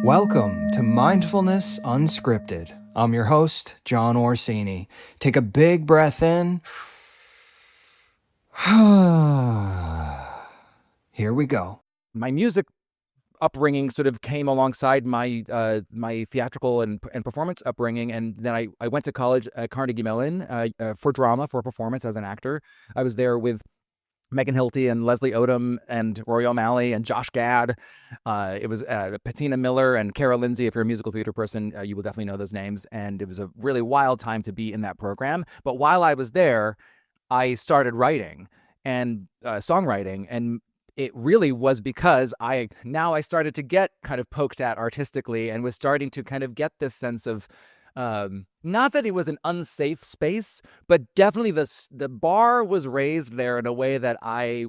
Welcome to Mindfulness Unscripted. I'm your host, Jon Orsini. Take a big breath in. Here we go. My music upbringing sort of came alongside my my theatrical and performance upbringing, and then I went to college at Carnegie Mellon for drama, for performance as an actor. I was there with Megan Hilty and Leslie Odom and Rory O'Malley and Josh Gad. It was Patina Miller and Cara Lindsay. If you're a musical theater person, you will definitely know those names. And it was a really wild time to be in that program. But while I was there, I started writing and songwriting, and it really was because I started to get kind of poked at artistically and was starting to kind of get this sense of not that it was an unsafe space, but definitely the bar was raised there in a way that I,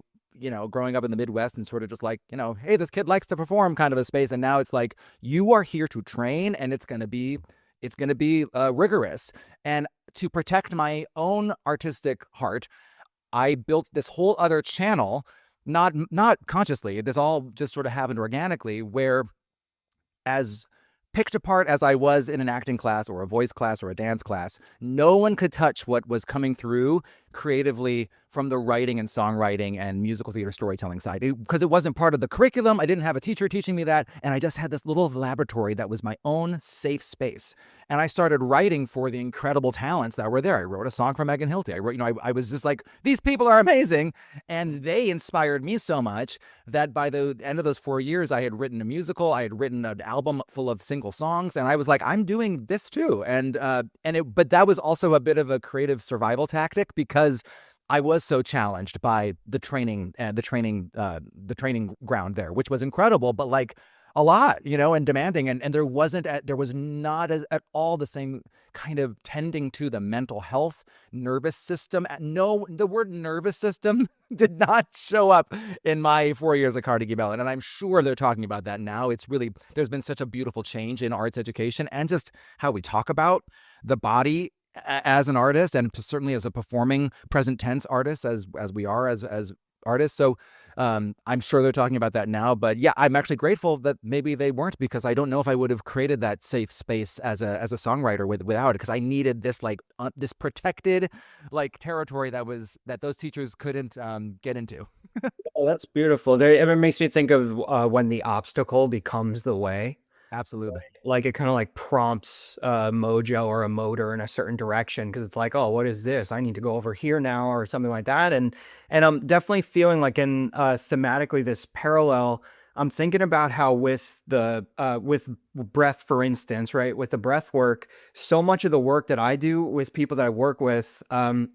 growing up in the Midwest and sort of just like, hey, this kid likes to perform kind of a space. And now it's like, you are here to train, and it's going to be rigorous. And to protect my own artistic heart, I built this whole other channel, not consciously. This all just sort of happened organically, where as picked apart as I was in an acting class or a voice class or a dance class, no one could touch what was coming through creatively from the writing and songwriting and musical theater storytelling side, because it wasn't part of the curriculum. I didn't have a teacher teaching me that, and I just had this little laboratory that was my own safe space. And I started writing for the incredible talents that were there. I wrote a song for Megan Hilty. I wrote, I was just like, these people are amazing, and they inspired me so much that by the end of those 4 years, I had written a musical. I had written an album full of single songs, and I was like, I'm doing this too. But that was also a bit of a creative survival tactic, because I was so challenged by the training ground there, which was incredible, but like a lot, and demanding. And there was not at all the same kind of tending to the mental health, nervous system. No, the word nervous system did not show up in my 4 years at Carnegie Mellon. And I'm sure they're talking about that now. There's been such a beautiful change in arts education and just how we talk about the body as an artist, and certainly as a performing present tense artist, as we are as artists. So I'm sure they're talking about that now. But yeah, I'm actually grateful that maybe they weren't, because I don't know if I would have created that safe space as a songwriter without it, because I needed this this protected territory that those teachers couldn't get into. Oh, that's beautiful. It makes me think of when the obstacle becomes the way. Absolutely. Like it kind of prompts a mojo or a motor in a certain direction, because it's like, oh, what is this? I need to go over here now, or something like that. And I'm definitely feeling like in thematically this parallel. I'm thinking about how with breath, for instance, right? With the breath work, so much of the work that I do with people that I work with,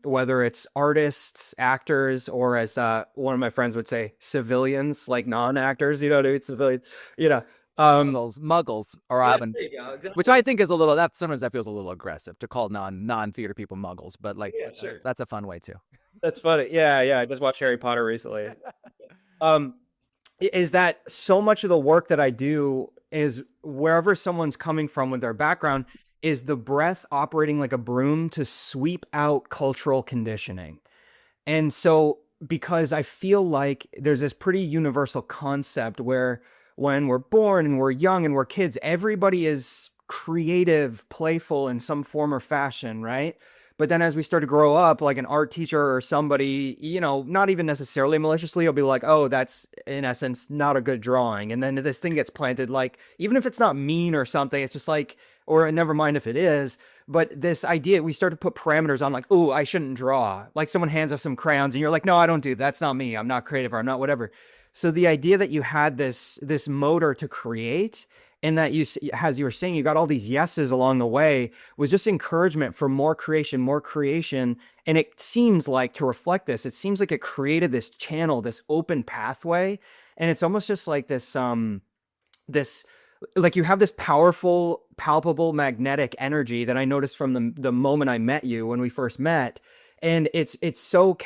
whether it's artists, actors, or as one of my friends would say, civilians, like non-actors, civilians, muggles, or there you go, exactly. which I think is a little, sometimes that feels a little aggressive to call non-theater people muggles, but Yeah, sure. that's a fun way too. That's funny. Yeah. I just watched Harry Potter recently. Is that so much of the work that I do is wherever someone's coming from with their background, is the breath operating like a broom to sweep out cultural conditioning. And so, because I feel like there's this pretty universal concept where when we're born and we're young and we're kids, everybody is creative, playful in some form or fashion, right? But then as we start to grow up, like an art teacher or somebody, not even necessarily maliciously, will be like, oh, that's in essence not a good drawing. And then this thing gets planted, like, even if it's not mean or something, it's just like, or never mind if it is, but this idea, we start to put parameters on, like, oh, I shouldn't draw. Like someone hands us some crayons and you're like, no, I don't do that. That's not me. I'm not creative, or I'm not whatever. So the idea that you had this motor to create, and that you, as you were saying, you got all these yeses along the way, was just encouragement for more creation. And it seems like, to reflect this, it seems like it created this channel, this open pathway. And it's almost just like this, like you have this powerful, palpable, magnetic energy that I noticed from the moment I met you, when we first met. And it's so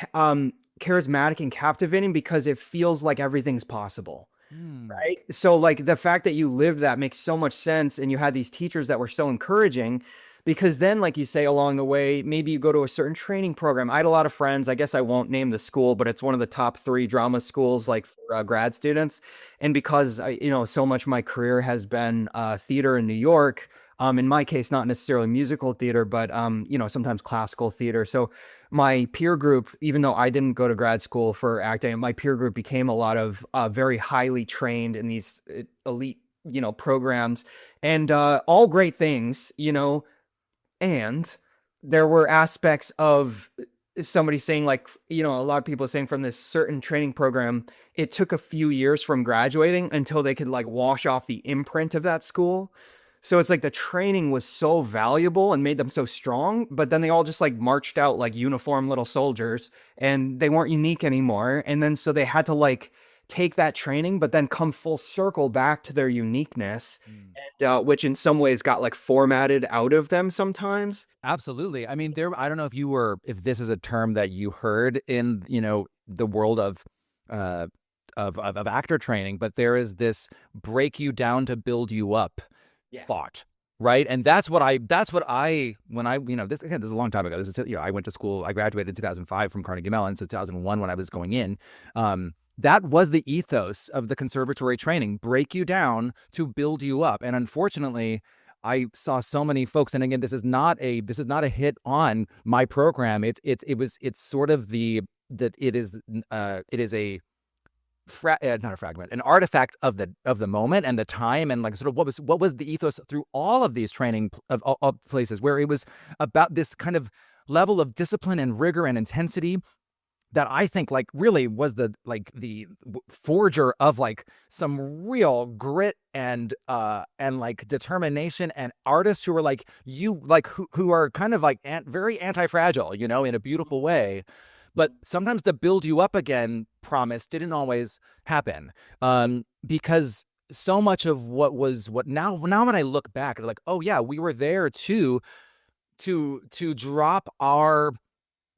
charismatic and captivating, because it feels like everything's possible. Right. So like the fact that you lived that makes so much sense. And you had these teachers that were so encouraging. because then, like you say, along the way, maybe you go to a certain training program. I had a lot of friends. I guess I won't name the school, but it's one of the top three drama schools, like for grad students. And because so much of my career has been theater in New York. In my case, not necessarily musical theater, but sometimes classical theater. So my peer group, even though I didn't go to grad school for acting, my peer group became a lot of very highly trained in these elite, programs, and all great things, and there were aspects of somebody saying, like, a lot of people saying from this certain training program, it took a few years from graduating until they could like wash off the imprint of that school. So it's like the training was so valuable and made them so strong, but then they all just like marched out like uniform little soldiers and they weren't unique anymore. And then so they had to like take that training, but then come full circle back to their uniqueness, Mm. and which in some ways got like formatted out of them sometimes. Absolutely. I mean, I don't know if this is a term that you heard in, the world uh, of actor training, but there is this break you down to build you up Yeah. thought. Right. And when I, this again, this is a long time ago. This is, I went to school, I graduated in 2005 from Carnegie Mellon. So 2001, when I was going in, that was the ethos of the conservatory training: break you down to build you up. And unfortunately, I saw so many folks, and again, this is not a hit on my program. It's sort of that it is a not a fragment, an artifact of the moment and the time, and like sort of what was the ethos through all of these training of places, where it was about this kind of level of discipline and rigor and intensity that I think like really was the forger of like some real grit and like determination, and artists who are like who are kind of like very anti-fragile, in a beautiful way. But sometimes the build you up again promise didn't always happen, because so much of what now when I look back, like, oh yeah, we were there to drop our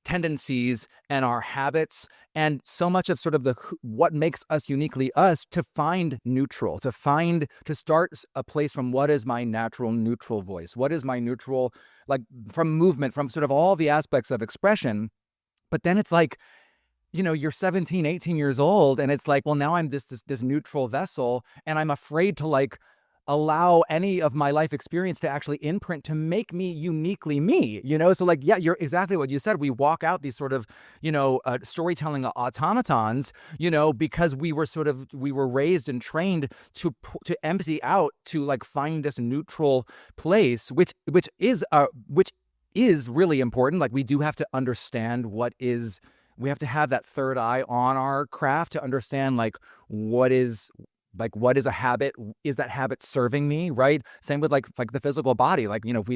tendencies and our habits, and so much of sort of what makes us uniquely us, to find neutral, to start a place from what is my natural neutral voice, what is my neutral, like, from movement, from sort of all the aspects of expression. But then it's like, you're 17, 18 years old, and it's like, well, now I'm this neutral vessel, and I'm afraid to like allow any of my life experience to actually imprint to make me uniquely me, So like, yeah, you're exactly what you said. We walk out these sort of, storytelling automatons, because we were raised and trained to empty out, to like find this neutral place, which is really important. Like, we do have to understand we have to have that third eye on our craft to understand what is a habit. Is that habit serving me, right? Same with like the physical body. Like, if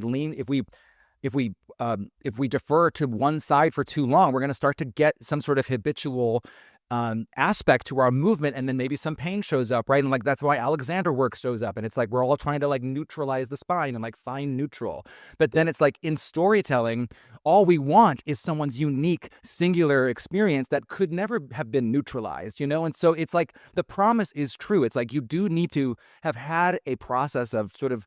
we defer to one side for too long, we're going to start to get some sort of habitual aspect to our movement, and then maybe some pain shows up, right? And like, that's why Alexander work shows up, and it's like we're all trying to like neutralize the spine and like find neutral. But then it's like, in storytelling, all we want is someone's unique singular experience that could never have been neutralized, And so it's like, the promise is true. It's like, you do need to have had a process of sort of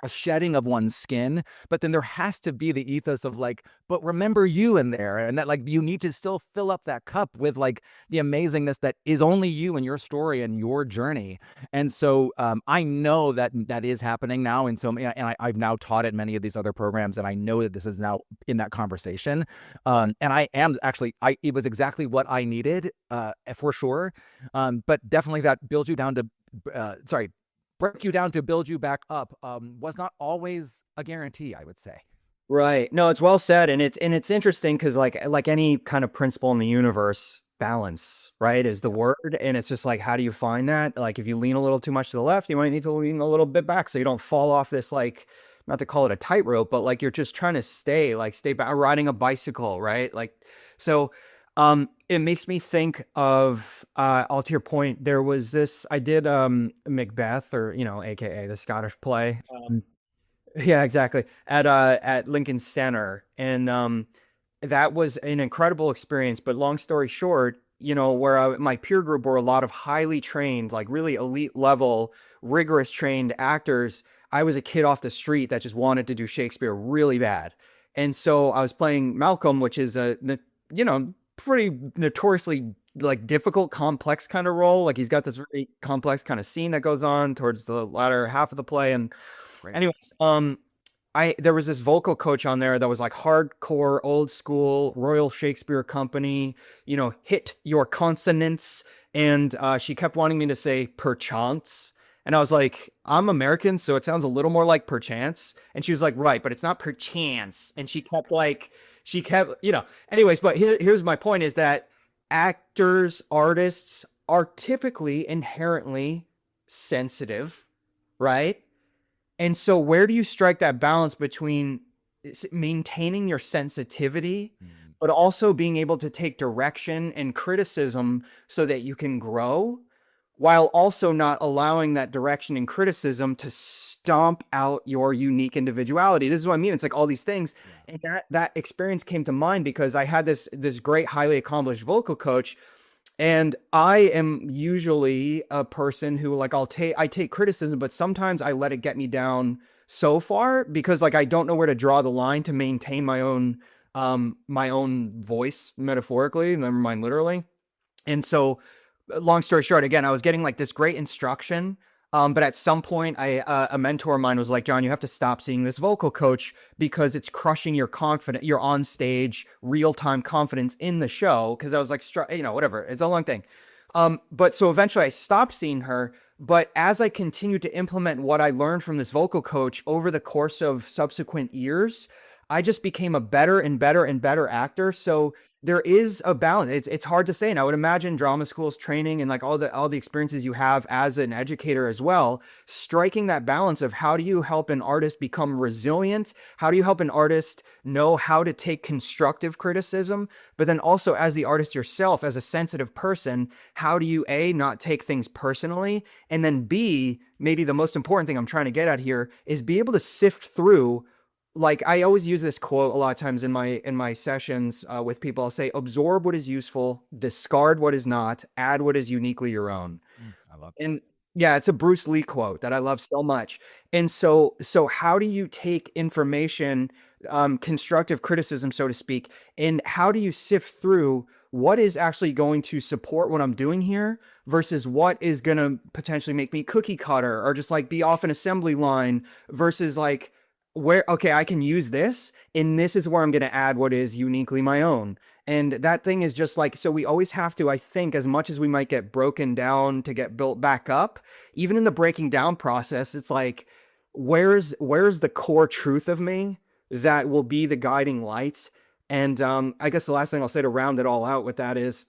a shedding of one's skin, but then there has to be the ethos of like, but remember you in there, and that like, you need to still fill up that cup with like the amazingness that is only you and your story and your journey. And so I know that is happening now, and so I've now taught at many of these other programs, and I know that this is now in that conversation, and I am actually, it was exactly what I needed, for sure, but definitely that builds you down to break you down to build you back up, was not always a guarantee, I would say. Right. No, it's well said, and it's interesting because like any kind of principle in the universe, balance, right, is the word, and it's just like, how do you find that? Like, if you lean a little too much to the left, you might need to lean a little bit back so you don't fall off this, like, not to call it a tightrope, but like you're just trying to stay back, riding a bicycle, right? Like, so it makes me think of all to your point, there was this, I did Macbeth, or AKA the Scottish play. Yeah, exactly. At Lincoln Center. And that was an incredible experience, but long story short, where my peer group were a lot of highly trained, like really elite level, rigorous trained actors. I was a kid off the street that just wanted to do Shakespeare really bad. And so I was playing Malcolm, which is pretty notoriously like difficult, complex kind of role. Like he's got this really complex kind of scene that goes on towards the latter half of the play. And Right. anyways, I there was this vocal coach on there that was like hardcore old school Royal Shakespeare Company, hit your consonants, and she kept wanting me to say perchance. And I was like, I'm American, so it sounds a little more like perchance. And she was like, right, but it's not perchance. And anyways, but here's my point is that actors, artists are typically inherently sensitive, right? And so, where do you strike that balance between maintaining your sensitivity, Mm. but also being able to take direction and criticism so that you can grow, while also not allowing that direction and criticism to stomp out your unique individuality? This is what I mean. It's like all these things. Yeah. And that experience came to mind because I had this great, highly accomplished vocal coach, and I am usually a person who like I take criticism, but sometimes I let it get me down so far because like I don't know where to draw the line to maintain my own voice metaphorically, never mind literally. And so, long story short, again, I was getting like this great instruction. But at some point, a mentor of mine was like, John, you have to stop seeing this vocal coach because it's crushing your on stage, real time confidence in the show. Because I was like, whatever, it's a long thing. But so eventually I stopped seeing her. But as I continued to implement what I learned from this vocal coach over the course of subsequent years, I just became a better and better and better actor. So there is a balance. It's hard to say, and I would imagine drama schools training and like all the experiences you have as an educator as well, striking that balance of how do you help an artist become resilient? How do you help an artist know how to take constructive criticism? But then also as the artist yourself, as a sensitive person, how do you A, not take things personally, and then B, maybe the most important thing I'm trying to get at here is be able to sift through. Like I always use this quote a lot of times in my sessions with people. I'll say, absorb what is useful, discard what is not, add what is uniquely your own. I love that. And yeah, it's a Bruce Lee quote that I love so much. And so how do you take information, constructive criticism, so to speak, and how do you sift through what is actually going to support what I'm doing here versus what is going to potentially make me cookie cutter or just like be off an assembly line versus like where, okay, I can use this and this is where I'm going to add what is uniquely my own. And that thing is just like, so we always have to, I think, as much as we might get broken down to get built back up, even in the breaking down process, it's like, where's the core truth of me that will be the guiding light? And I guess the last thing I'll say to round it all out with that is,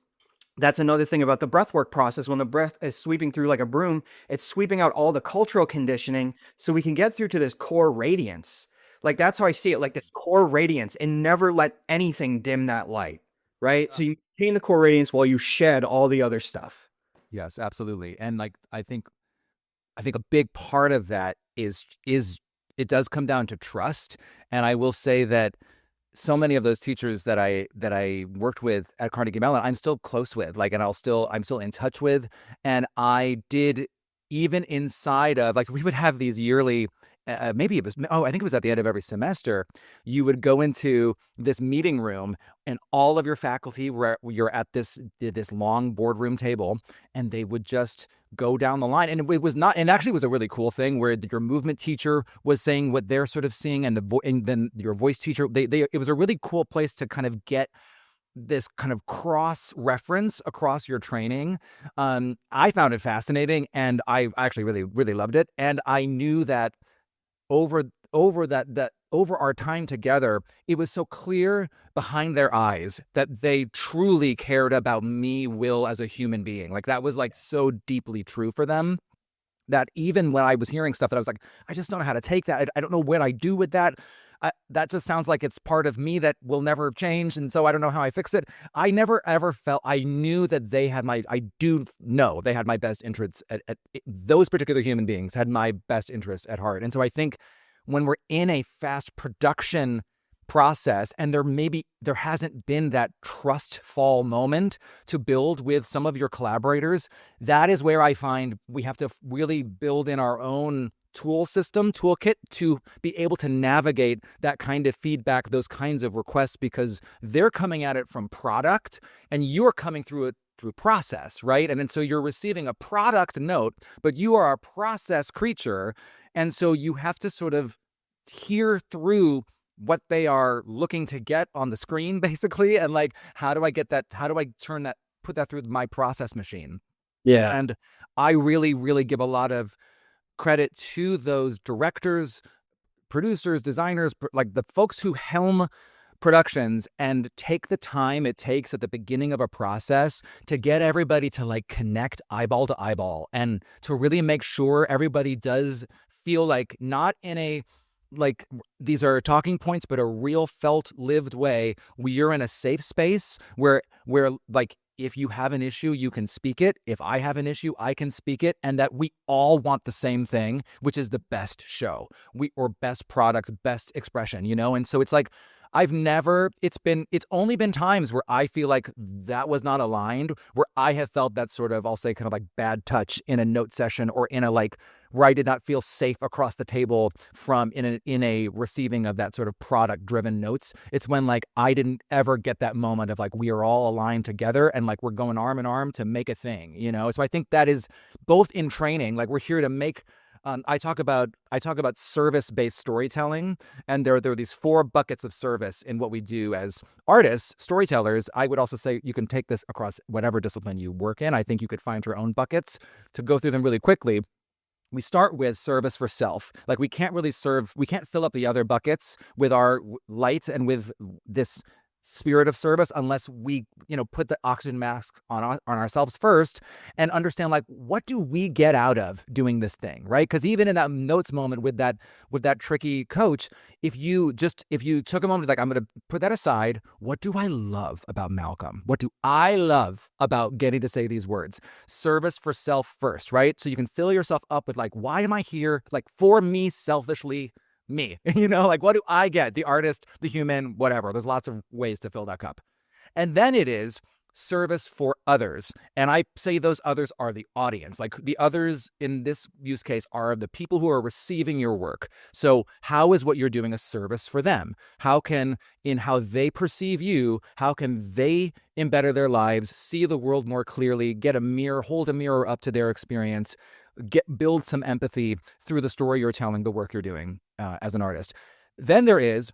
that's another thing about the breathwork process. When the breath is sweeping through like a broom, it's sweeping out all the cultural conditioning so we can get through to this core radiance. Like that's how I see it, like this core radiance, and never let anything dim that light, right? So you maintain the core radiance while you shed all the other stuff. Yes, absolutely. And like I think a big part of that is it does come down to trust. And I will say that so many of those teachers that I worked with at Carnegie Mellon, I'm still close with, like, and I'm still in touch with. And I did, even inside of, like, we would have these yearly, maybe it was, I think it was at the end of every semester, you would go into this meeting room and all of your faculty you're at this long boardroom table, and they would just go down the line. And it was not, and actually it was a really cool thing where your movement teacher was saying what they're sort of seeing, and and then your voice teacher, it was a really cool place to kind of get this kind of cross reference across your training. I found it fascinating, and I actually really, really loved it. And I knew that over over our time together, it was so clear behind their eyes that they truly cared about me, Will, as a human being. Like that was like so deeply true for them, that even when I was hearing stuff that I was like, I just don't know how to take that. I don't know what I do with that. That just sounds like it's part of me that will never change. And so I don't know how I fix it. I never ever felt, I knew that I do know they had my best interests those particular human beings had my best interests at heart. And so I think when we're in a fast production process, and there hasn't been that trust fall moment to build with some of your collaborators, that is where I find we have to really build in our own toolkit to be able to navigate that kind of feedback, those kinds of requests, because they're coming at it from product and you're coming through it through process, right? And so you're receiving a product note, but you are a process creature. And so you have to sort of hear through what they are looking to get on the screen, basically. And like, how do I get that? How do I put that through my process machine? Yeah. And I really, really give a lot of credit to those directors, producers, designers, like the folks who helm productions and take the time it takes at the beginning of a process to get everybody to like connect eyeball to eyeball and to really make sure everybody does feel like, not in a like these are talking points, but a real felt lived way. We're in a safe space where like, if you have an issue, you can speak it. If I have an issue, I can speak it. And that we all want the same thing, which is the best show, or best product, best expression, you know? And so it's like, it's only been times where I feel like that was not aligned, where I have felt that sort of, I'll say kind of like bad touch in a note session, or in a like, where I did not feel safe across the table from in a receiving of that sort of product driven notes. It's when like I didn't ever get that moment of like, we are all aligned together and like we're going arm in arm to make a thing, you know? So I think that is both in training, like we're here to make I talk about service-based storytelling, and there are these 4 buckets of service in what we do as artists, storytellers. I would also say you can take this across whatever discipline you work in. I think you could find your own buckets. To go through them really quickly, we start with service for self. Like we can't fill up the other buckets with our light and with this spirit of service unless we, put the oxygen masks on ourselves first and understand like, what do we get out of doing this thing, right? Because even in that notes moment with that tricky coach, if you took a moment like, I'm going to put that aside, what do I love about Malcolm? What do I love about getting to say these words? Service for self first, right? So you can fill yourself up with like, why am I here? Like for me, selfishly, me, like what do I get? The artist, the human, whatever. There's lots of ways to fill that cup. And then it is service for others. And I say those others are the audience. Like the others in this use case are the people who are receiving your work. So how is what you're doing a service for them? In how they perceive you, how can they embed their lives, see the world more clearly, hold a mirror up to their experience, build some empathy through the story you're telling, the work you're doing as an artist. Then there is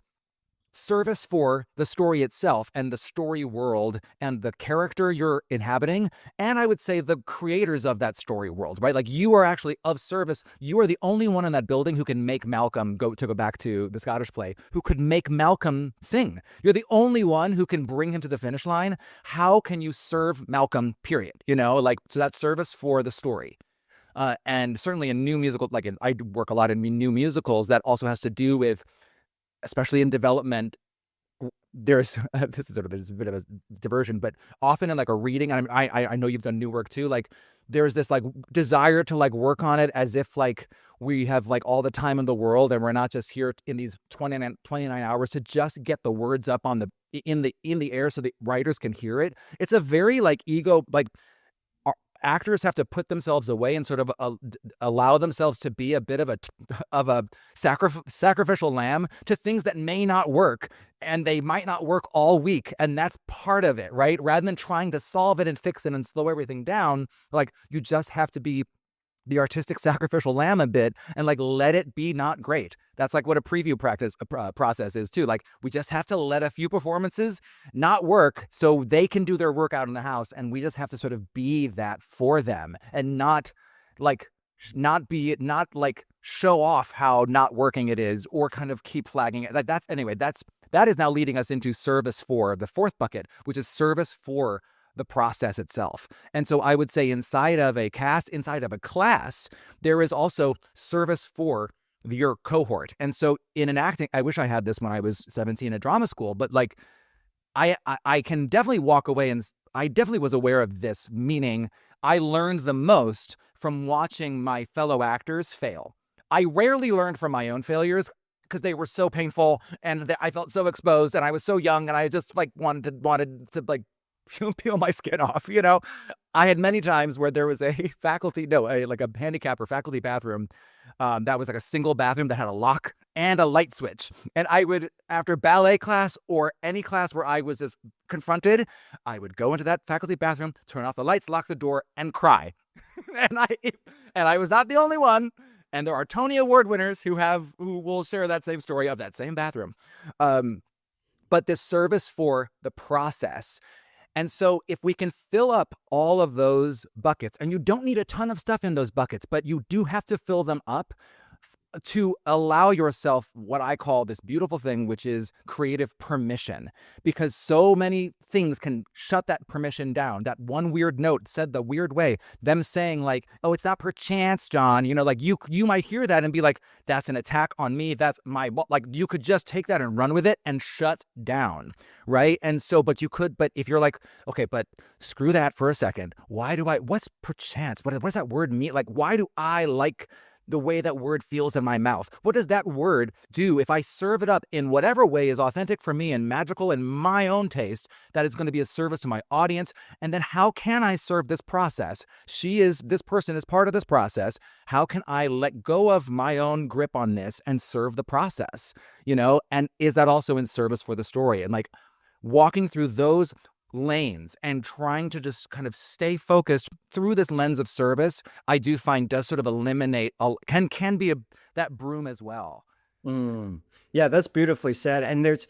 service for the story itself and the story world and the character you're inhabiting. And I would say the creators of that story world, right? Like you are actually of service. You are the only one in that building who can make Malcolm go back to the Scottish play, who could make Malcolm sing. You're the only one who can bring him to the finish line. How can you serve Malcolm, period? So that's service for the story. And certainly in new musical, I work a lot in new musicals, that also has to do with, especially in development, there's this is a bit of a diversion, but often in like a reading, and I know you've done new work too, like there's this like desire to like work on it as if like we have like all the time in the world and we're not just here in these 29 hours to just get the words up in the air so the writers can hear it. It's a very like ego, like actors have to put themselves away and sort of allow themselves to be a bit of a sacrificial lamb to things that may not work, and they might not work all week, and that's part of it, right? Rather than trying to solve it and fix it and slow everything down, like you just have to be the artistic sacrificial lamb a bit and like let it be not great. That's like what a preview process is too. Like we just have to let a few performances not work so they can do their work out in the house, and we just have to sort of be that for them and not show off how not working it is or kind of keep flagging it. That is now leading us into service for the 4th bucket, which is service for the process itself. And so I would say inside of a cast, inside of a class, there is also service for your cohort. And so in an acting, I wish I had this when I was 17 at drama school, but like I can definitely walk away, and I definitely was aware of this, meaning I learned the most from watching my fellow actors fail. I rarely learned from my own failures, because they were so painful and I felt so exposed and I was so young and I just like wanted to like peel my skin off, you know. I had many times where there was a like a handicap or faculty bathroom that was like a single bathroom that had a lock and a light switch. And I would, after ballet class or any class where I was just confronted, I would go into that faculty bathroom, turn off the lights, lock the door, and cry. and I and I was not the only one. And there are Tony Award winners who will share that same story of that same bathroom. But this service for the process. And so if we can fill up all of those buckets, and you don't need a ton of stuff in those buckets, but you do have to fill them up to allow yourself what I call this beautiful thing, which is creative permission, because so many things can shut that permission down. That one weird note said the weird way, them saying like, oh, it's not perchance, Jon, you know, like you might hear that and be like, that's an attack on me. That's like, you could just take that and run with it and shut down. Right. And so, but if you're like, okay, but screw that for a second. What's perchance? What does that word mean? Like, why do I like the way that word feels in my mouth? What does that word do if I serve it up in whatever way is authentic for me and magical in my own taste, that it's going to be a service to my audience? And then how can I serve this process? This person is part of this process. How can I let go of my own grip on this and serve the process? You know, and is that also in service for the story? And like walking through those lanes and trying to just kind of stay focused through this lens of service, I do find does sort of eliminate can be that broom as well. Yeah, that's beautifully said. And there's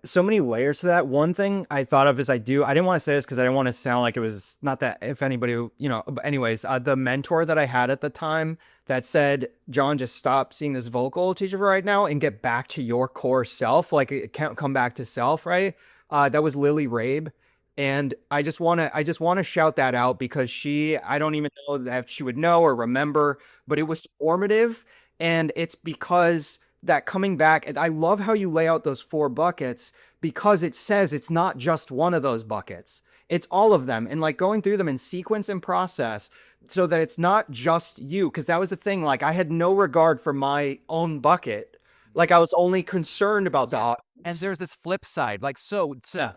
so many layers to that. One thing I thought of is I didn't want to say this because I didn't want to sound like it was not that if anybody, you know, but anyways, the mentor that I had at the time that said, Jon, just stop seeing this vocal teacher right now and get back to your core self. Like it can't come back to self, right? That was Lily Rabe. And I just want to shout that out because I don't even know that she would know or remember, but it was formative. And it's because that coming back, and I love how you lay out those 4 buckets because it says it's not just one of those buckets. It's all of them. And like going through them in sequence and process so that it's not just you. Cause that was the thing. Like I had no regard for my own bucket. Like I was only concerned about the And there's this flip side. Like, so yeah.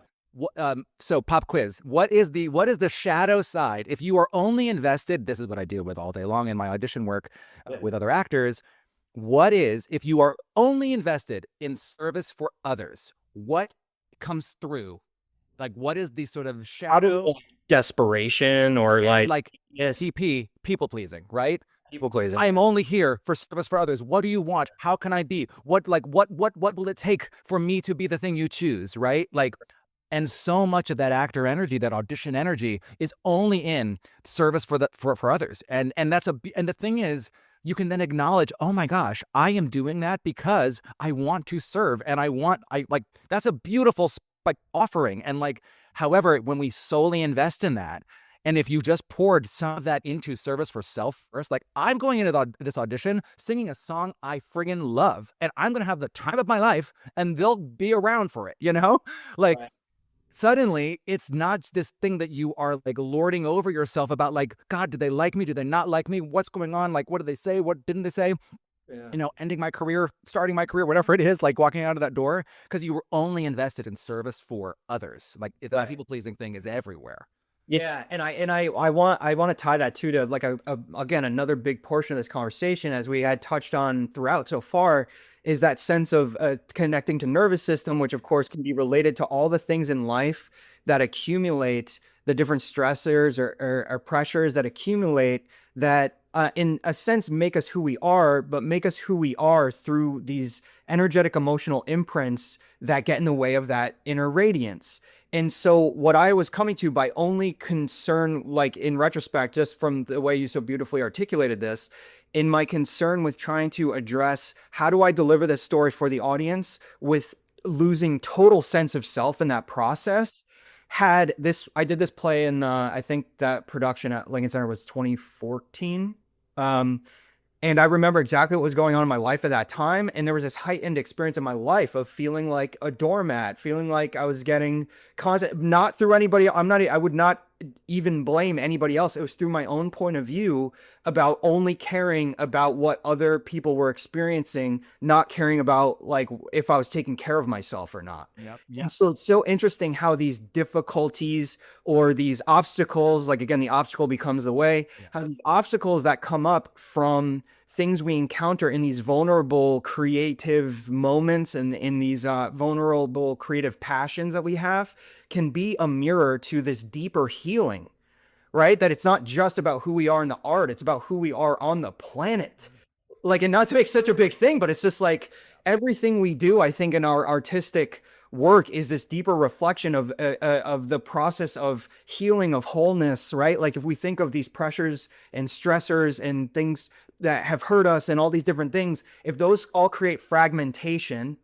so pop quiz. What is the shadow side? If you are only invested, this is what I deal with all day long in my audition work with other actors. What is, if you are only invested in service for others, what comes through? Like, what is the sort of shadow? Desperation or like yes. TP, people pleasing, right? People pleasing. I am only here for service for others. What do you want? How can I be? What will it take for me to be the thing you choose, right? Like, and so much of that actor energy, that audition energy, is only in service for others. And the thing is, you can then acknowledge, oh my gosh, I am doing that because I want to serve, and that's a beautiful like offering. And like, however, when we solely invest in that, and if you just poured some of that into service for self first, like I'm going into this audition singing a song I friggin' love, and I'm going to have the time of my life, and they'll be around for it, you know? Like, right. Suddenly, it's not this thing that you are like lording over yourself about, like, God, do they like me? Do they not like me? What's going on? Like, what did they say? What didn't they say? Yeah. You know, ending my career, starting my career, whatever it is, like walking out of that door, because you were only invested in service for others. Like the people pleasing thing is everywhere. Yeah, and I want to tie that too to like again another big portion of this conversation, as we had touched on throughout so far, is that sense of connecting to nervous system, which of course can be related to all the things in life that accumulate, the different stressors or pressures that accumulate that in a sense make us who we are, but make us who we are through these energetic emotional imprints that get in the way of that inner radiance. And so what I was coming to by only concern, like in retrospect, just from the way you so beautifully articulated this, in my concern with trying to address how do I deliver this story for the audience with losing total sense of self in that process, I did this play in, I think that production at Lincoln Center was 2014. And I remember exactly what was going on in my life at that time. And there was this heightened experience in my life of feeling like a doormat, feeling like I was getting constant, not through anybody. I would not even blame anybody else. It was through my own point of view about only caring about what other people were experiencing, not caring about like if I was taking care of myself or not. Yep. And so it's so interesting how these difficulties or these obstacles, like again, the obstacle becomes the way, how Yes. these obstacles that come up from things we encounter in these vulnerable creative moments and in these vulnerable creative passions that we have can be a mirror to this deeper healing, right? That it's not just about who we are in the art, it's about who we are on the planet. Like, and not to make such a big thing, but it's just like everything we do, I think, in our artistic work is this deeper reflection of the process of healing, of wholeness, right? Like if we think of these pressures and stressors and things that have hurt us and all these different things, if those all create fragmentation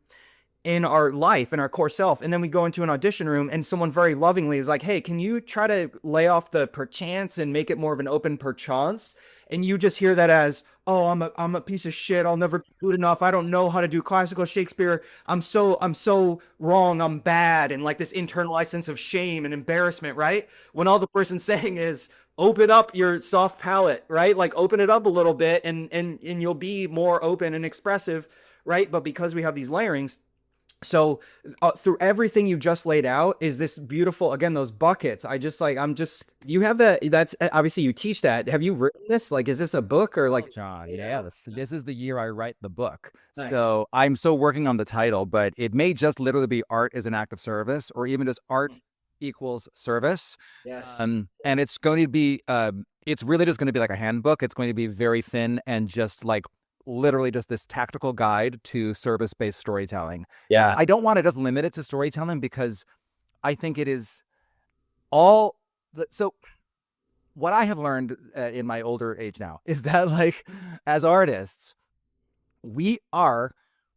in our life, in our core self, and then we go into an audition room and someone very lovingly is like, hey, can you try to lay off the perchance and make it more of an open perchance? And you just hear that as, oh, I'm a piece of shit, I'll never be good enough, I don't know how to do classical Shakespeare, I'm so wrong, I'm bad, and like this internalized sense of shame and embarrassment, right? When all the person's saying is, open up your soft palate, right? Like open it up a little bit and you'll be more open and expressive, right? But because we have these layerings, so through everything you just laid out is this beautiful, again, those buckets. I just like, I'm just, you have that, that's obviously you teach that. Have you written this? Like, is this a book or like? John, yeah, this is the year I write the book. Nice. So I'm still working on the title, but it may just literally be art is an act of service, or even just art equals service. Yes. And it's going to be, it's really just going to be like a handbook. It's going to be very thin and just like literally just this tactical guide to service-based storytelling. Yeah. I don't want to just limit it to storytelling because I think it is all so what I have learned in my older age now is that like as artists, we are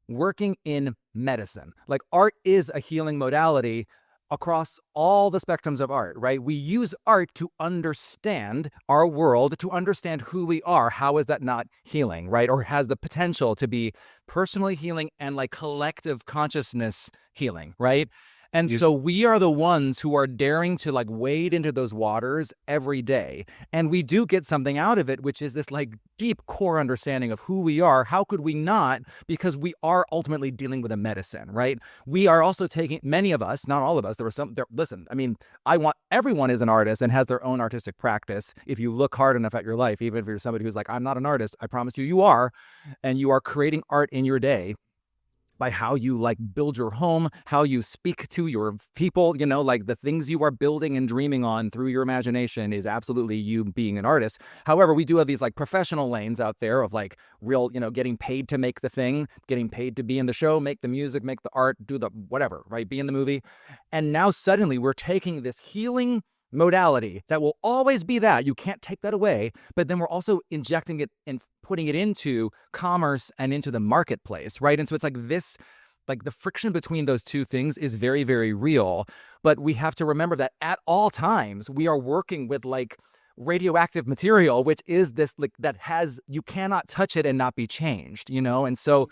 working in medicine. Like art is a healing modality across all the spectrums of art, right? We use art to understand our world, to understand who we are. How is that not healing, right? Or has the potential to be personally healing and like collective consciousness healing, right? And so we are the ones who are daring to like wade into those waters every day. And we do get something out of it, which is this like deep core understanding of who we are. How could we not? Because we are ultimately dealing with a medicine, right? We are also taking, many of us, not all of us, listen, I mean, I want, everyone is an artist and has their own artistic practice. If you look hard enough at your life, even if you're somebody who's like, I'm not an artist, I promise you, you are. And you are creating art in your day by how you like build your home, how you speak to your people, you know, like the things you are building and dreaming on through your imagination is absolutely you being an artist. However, we do have these like professional lanes out there of like real, you know, getting paid to make the thing, getting paid to be in the show, make the music, make the art, do the whatever, right? Be in the movie. And now suddenly we're taking this healing modality that will always be that. You can't take that away. But then we're also injecting it and putting it into commerce and into the marketplace, right? And so it's like this, like the friction between those two things is very, very real. But we have to remember that at all times, we are working with like radioactive material, which is this like that has, you cannot touch it and not be changed, you know? And so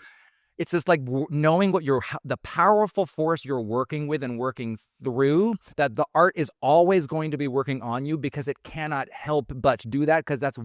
it's just like knowing what the powerful force you're working with and working through, that the art is always going to be working on you because it cannot help but do that, because that's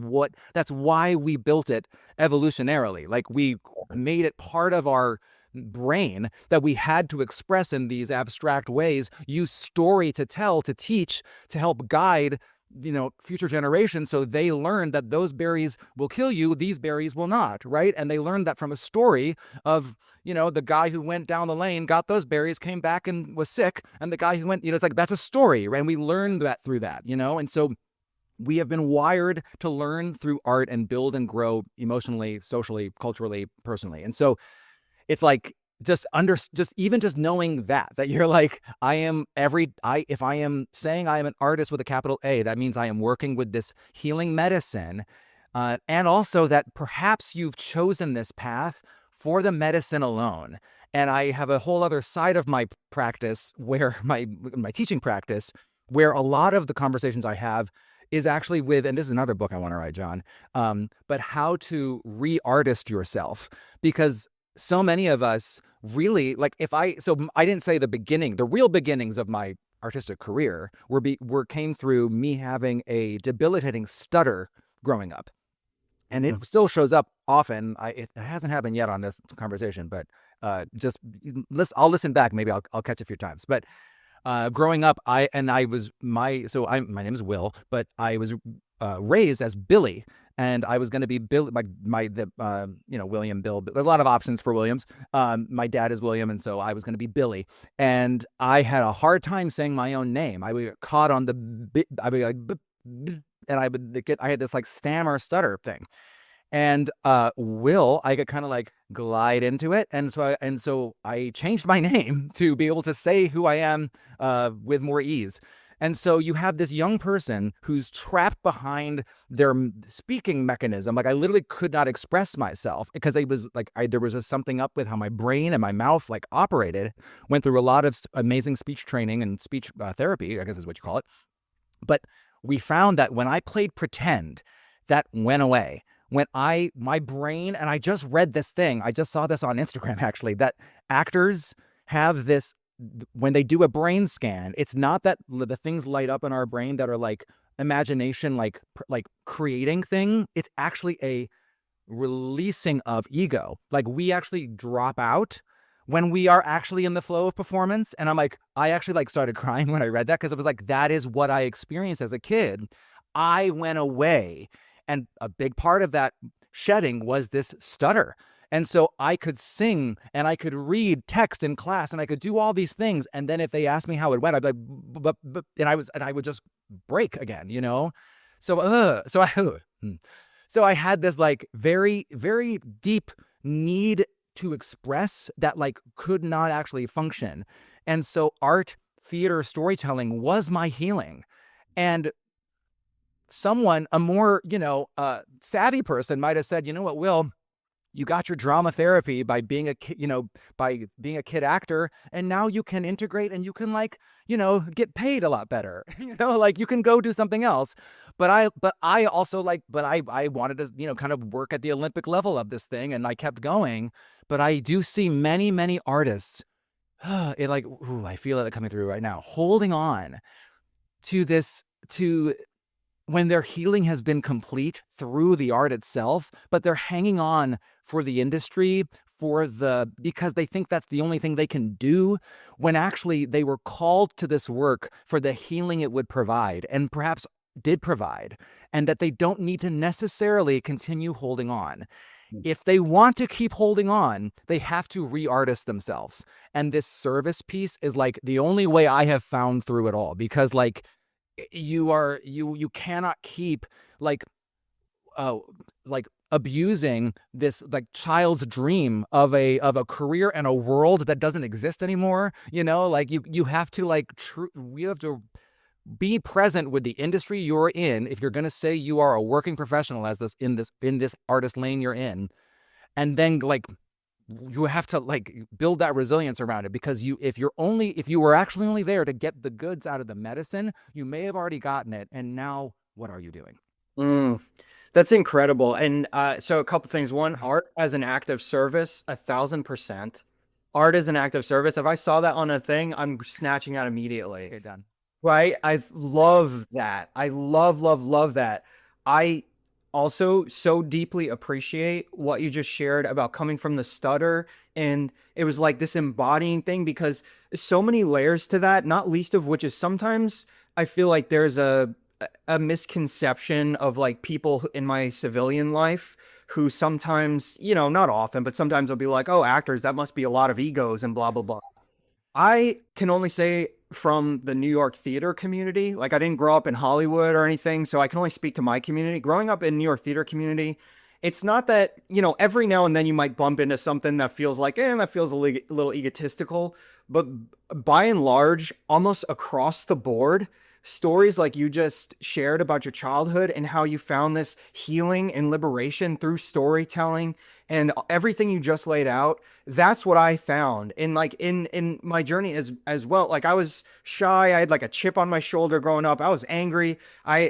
why we built it evolutionarily. Like we made it part of our brain that we had to express in these abstract ways, use story to tell, to teach, to help guide, you know, future generations, so they learn that those berries will kill you, these berries will not, right? And they learned that from a story of, you know, the guy who went down the lane, got those berries, came back and was sick, and the guy who went, you know, it's like that's a story, right? And we learned that through that, you know? And so we have been wired to learn through art and build and grow emotionally, socially, culturally, personally. And so it's like just knowing that you're like, if I am saying I am an artist with a capital A, that means I am working with this healing medicine. And also that perhaps you've chosen this path for the medicine alone. And I have a whole other side of my practice where my teaching practice, where a lot of the conversations I have is actually with, and this is another book I want to write, John, but how to re-artist yourself. Because so many of us really, like I didn't say the real beginnings of my artistic career came through me having a debilitating stutter growing up. And it still shows up often. It hasn't happened yet on this conversation, but I'll listen back. Maybe I'll catch a few times. But growing up, my name is Will, but I was raised as Billy, and I was going to be Billy. William, Bill. There's a lot of options for Williams. My dad is William, and so I was going to be Billy, and I had a hard time saying my own name. I would get caught on I would be like, and I had this like stammer stutter thing. And Will, I could kind of like glide into it, and so I changed my name to be able to say who I am with more ease. And so you have this young person who's trapped behind their speaking mechanism. Like I literally could not express myself because it was like there was just something up with how my brain and my mouth like operated. Went through a lot of amazing speech training and speech therapy, I guess is what you call it. But we found that when I played pretend, that went away. When my brain, and I just read this thing, I just saw this on Instagram actually, that actors have this, when they do a brain scan, it's not that the things light up in our brain that are like imagination, like creating thing. It's actually a releasing of ego. Like we actually drop out when we are actually in the flow of performance. And I actually like started crying when I read that, because it was like, that is what I experienced as a kid. I went away. And a big part of that shedding was this stutter. And so I could sing and I could read text in class and I could do all these things. And then if they asked me how it went, I'd be like, and I would just break again, you know? So I had this like very, very deep need to express that like could not actually function. And so art, theater, storytelling was my healing. And someone, a more, savvy person might have said, you know what, Will, you got your drama therapy by being a kid actor, and now you can integrate and you can get paid a lot better. Like you can go do something else. But I also I wanted to, kind of work at the Olympic level of this thing, and I kept going. But I do see many, many artists, I feel it coming through right now, holding on to when their healing has been complete through the art itself, but they're hanging on for the industry, because they think that's the only thing they can do, when actually they were called to this work for the healing it would provide, and perhaps did provide, and that they don't need to necessarily continue holding on. If they want to keep holding on, they have to re-artist themselves. And this service piece is like the only way I have found through it all, because you cannot keep abusing this like child's dream of a career and a world that doesn't exist anymore. You have to you have to be present with the industry you're in if you're going to say you are a working professional in this artist lane you're in. And then you have to build that resilience around it, because if you were actually only there to get the goods out of the medicine, you may have already gotten it, and now what are you doing? That's incredible. And so a couple things. One, art as an act of service, 1,000%. Art as an act of service. If I saw that on a thing, I'm snatching out immediately. Okay, done. Right? I love that. I love that. I also so deeply appreciate what you just shared about coming from the stutter. And it was like this embodying thing, because so many layers to that, not least of which is sometimes I feel like there's a misconception of people in my civilian life who sometimes, not often, but sometimes they'll be like, oh, actors, that must be a lot of egos and blah, blah, blah. I can only say from the New York theater community, I didn't grow up in Hollywood or anything, so I can only speak to my community. Growing up in New York theater community, it's not that, every now and then you might bump into something that feels that feels a little egotistical, but by and large, almost across the board, stories like you just shared about your childhood and how you found this healing and liberation through storytelling and everything you just laid out, that's what I found. And in my journey as well, I was shy, I had a chip on my shoulder growing up, I was angry.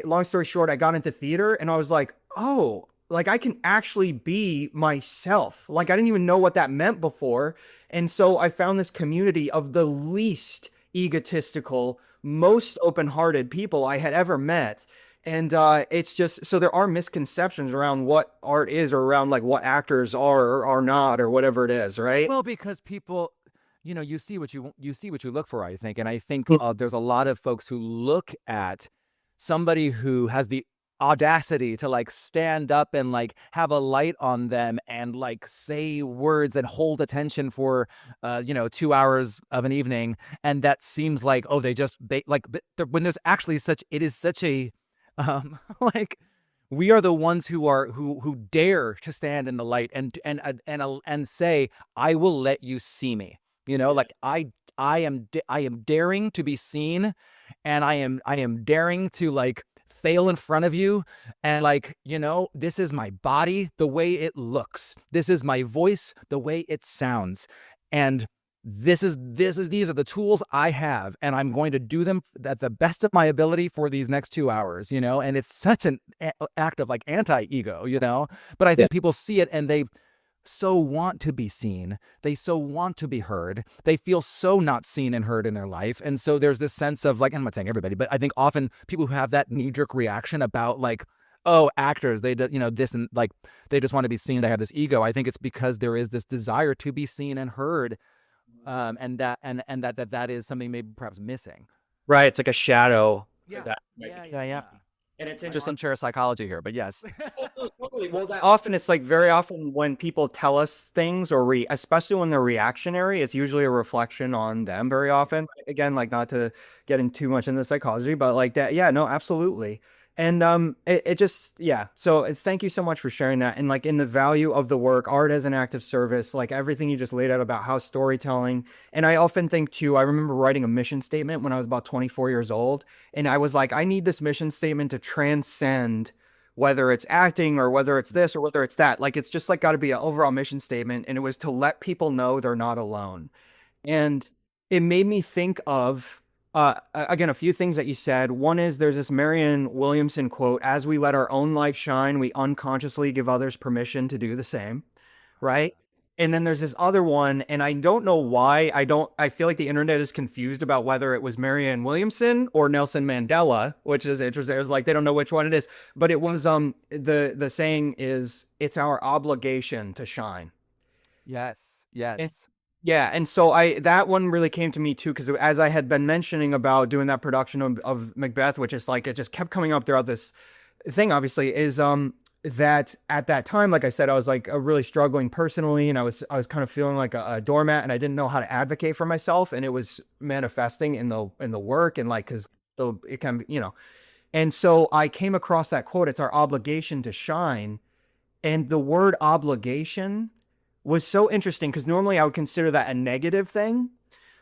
Long story short, I got into theater and I was like, oh, I can actually be myself. I didn't even know what that meant before. And so I found this community of the least egotistical, most open-hearted people I had ever met. And it's just so there are misconceptions around what art is, or around like what actors are or are not, or whatever it is, right? Well, because people, you see what you look for, I think, and I think there's a lot of folks who look at somebody who has the audacity to like stand up and like have a light on them and like say words and hold attention for 2 hours of an evening, and that seems like, oh, they like, but when there's actually such, it is such a like, we are the ones who dare to stand in the light and say, I will let you see me. Like, I am daring to be seen, and I am daring to like fail in front of you, and like, this is my body the way it looks, this is my voice the way it sounds, and these are the tools I have, and I'm going to do them at the best of my ability for these next 2 hours, and it's such an act of like anti-ego, but I Yeah. think people see it and they so want to be seen. They so want to be heard. They feel so not seen and heard in their life. And so there's this sense of like, I'm not saying everybody, but I think often people who have that knee-jerk reaction about like, oh, actors, they do, this, and like, they just want to be seen. They have this ego. I think it's because there is this desire to be seen and heard. And that is something maybe perhaps missing. Right. It's like a shadow. Yeah. That, Yeah. and it's Just some chair psychology here, but yes. totally. Well, that often it's like very often when people tell us things, or especially when they're reactionary, it's usually a reflection on them very often. Again, like not to get in too much into psychology, but like that, yeah, no, absolutely. And it just, yeah. So thank you so much for sharing that. And like in the value of the work, art as an act of service, like everything you just laid out about how storytelling. And I often think too, I remember writing a mission statement when I was about 24 years old. And I was like, I need this mission statement to transcend whether it's acting or whether it's this or whether it's that. Like, it's just like got to be an overall mission statement. And it was to let people know they're not alone. And it made me think of, again, a few things that you said. One is there's this Marianne Williamson quote: as we let our own light shine, we unconsciously give others permission to do the same, right? And then there's this other one, and I don't know why. I feel like the internet is confused about whether it was Marianne Williamson or Nelson Mandela, which is interesting. It was like they don't know which one it is, but it was the saying is, it's our obligation to shine. Yes. And Yes. yeah, and so I that one really came to me too, because as I had been mentioning about doing that production of Macbeth, which is like it just kept coming up throughout this thing, obviously, is that at that time, like I said, I was like really struggling personally, and I was kind of feeling like a doormat, and I didn't know how to advocate for myself, and it was manifesting in the work, and like because it can, and so I came across that quote: it's our obligation to shine. And the word obligation was so interesting because normally I would consider that a negative thing.